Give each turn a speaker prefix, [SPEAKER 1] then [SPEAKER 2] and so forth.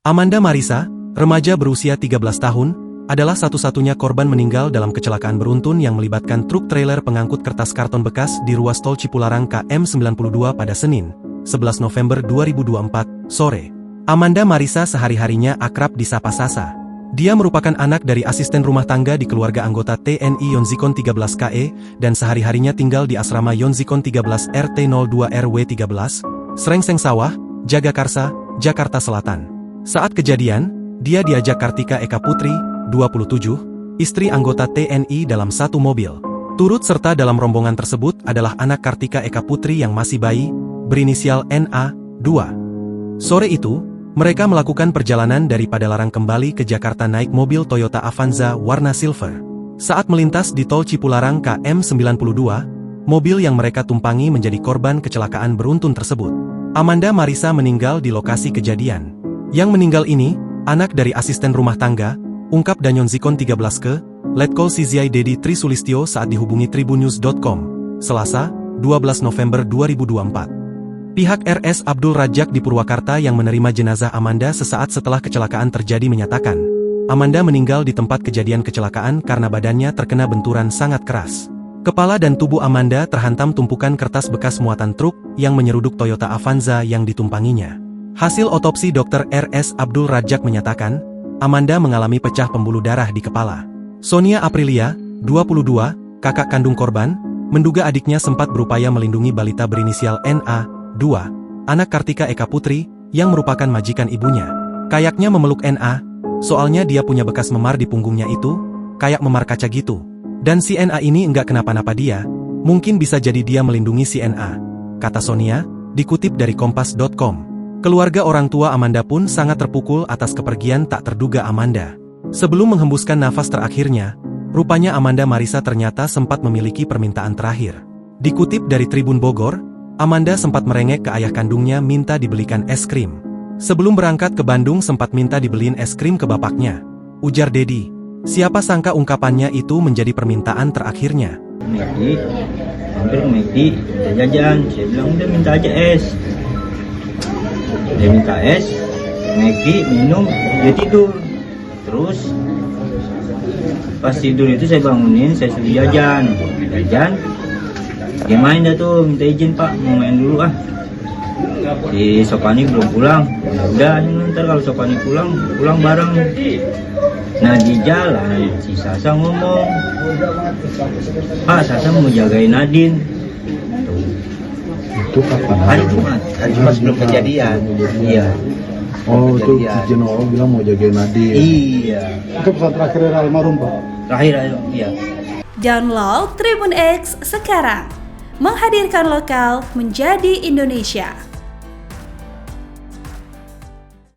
[SPEAKER 1] Amanda Marisa, remaja berusia 13 tahun, adalah satu-satunya korban meninggal dalam kecelakaan beruntun yang melibatkan truk trailer pengangkut kertas karton bekas di ruas tol Cipularang KM 92 pada Senin, 11 November 2024, sore. Amanda Marisa sehari-harinya akrab disapa Sasa. Dia merupakan anak dari asisten rumah tangga di keluarga anggota TNI Yonzikon 13 KE dan sehari-harinya tinggal di asrama Yonzikon 13 RT02 RW 13, Srengseng Sawah, Jagakarsa, Jakarta Selatan. Saat kejadian, dia diajak Kartika Eka Putri, 27, istri anggota TNI dalam satu mobil. Turut serta dalam rombongan tersebut adalah anak Kartika Eka Putri yang masih bayi, berinisial NA, 2. Sore itu, mereka melakukan perjalanan dari Padalarang kembali ke Jakarta naik mobil Toyota Avanza warna silver. Saat melintas di tol Cipularang KM 92, mobil yang mereka tumpangi menjadi korban kecelakaan beruntun tersebut. Amanda Marisa meninggal di lokasi kejadian. Yang meninggal ini, anak dari asisten rumah tangga, ungkap Yonzikon 13 ke, Letkol Siziai Dedi Tri Sulistyo saat dihubungi tribunnews.com, Selasa, 12 November 2024. Pihak RS Abdul Rajak di Purwakarta yang menerima jenazah Amanda sesaat setelah kecelakaan terjadi menyatakan, Amanda meninggal di tempat kejadian kecelakaan karena badannya terkena benturan sangat keras. Kepala dan tubuh Amanda terhantam tumpukan kertas bekas muatan truk yang menyeruduk Toyota Avanza yang ditumpanginya. Hasil otopsi Dr. RS Abdul Rajak menyatakan, Amanda mengalami pecah pembuluh darah di kepala. Sonia Aprilia, 22, kakak kandung korban, menduga adiknya sempat berupaya melindungi balita berinisial NA, 2, anak Kartika Eka Putri, yang merupakan majikan ibunya. Kayaknya memeluk NA, soalnya dia punya bekas memar di punggungnya itu, kayak memar kaca gitu. Dan si NA ini enggak kenapa-napa dia, mungkin bisa jadi dia melindungi si NA, kata Sonia, dikutip dari kompas.com. Keluarga orang tua Amanda pun sangat terpukul atas kepergian tak terduga Amanda. Sebelum menghembuskan nafas terakhirnya, rupanya Amanda Marisa ternyata sempat memiliki permintaan terakhir. Dikutip dari Tribun Bogor, Amanda sempat merengek ke ayah kandungnya minta dibelikan es krim. Sebelum berangkat ke Bandung sempat minta dibeliin es krim ke bapaknya. Ujar Dedi. Siapa sangka ungkapannya itu menjadi permintaan terakhirnya.
[SPEAKER 2] McD, hampir McD, jajan. Saya bilang udah minta aja es. Dia minta es, McD, minum, dia tidur. Terus pas tidur itu saya bangunin, saya suruh jajan. Dia main dah tuh, minta izin pak, mau main dulu ah. Si Sopani belum pulang. Udah, ntar kalau Sopani pulang bareng. Nah di jalan si Sasa ngomong, Pak Sasa mau jagain Nadine.
[SPEAKER 3] Itu kapan?
[SPEAKER 2] Hari Jumat sebelum kejadian. Iya.
[SPEAKER 3] Oh itu izin orang bilang mau jagain Nadine.
[SPEAKER 2] Iya.
[SPEAKER 3] Itu pesan terakhir dari almarhum pak?
[SPEAKER 2] Terakhir iya.
[SPEAKER 4] Download Tribun X sekarang, menghadirkan lokal menjadi Indonesia.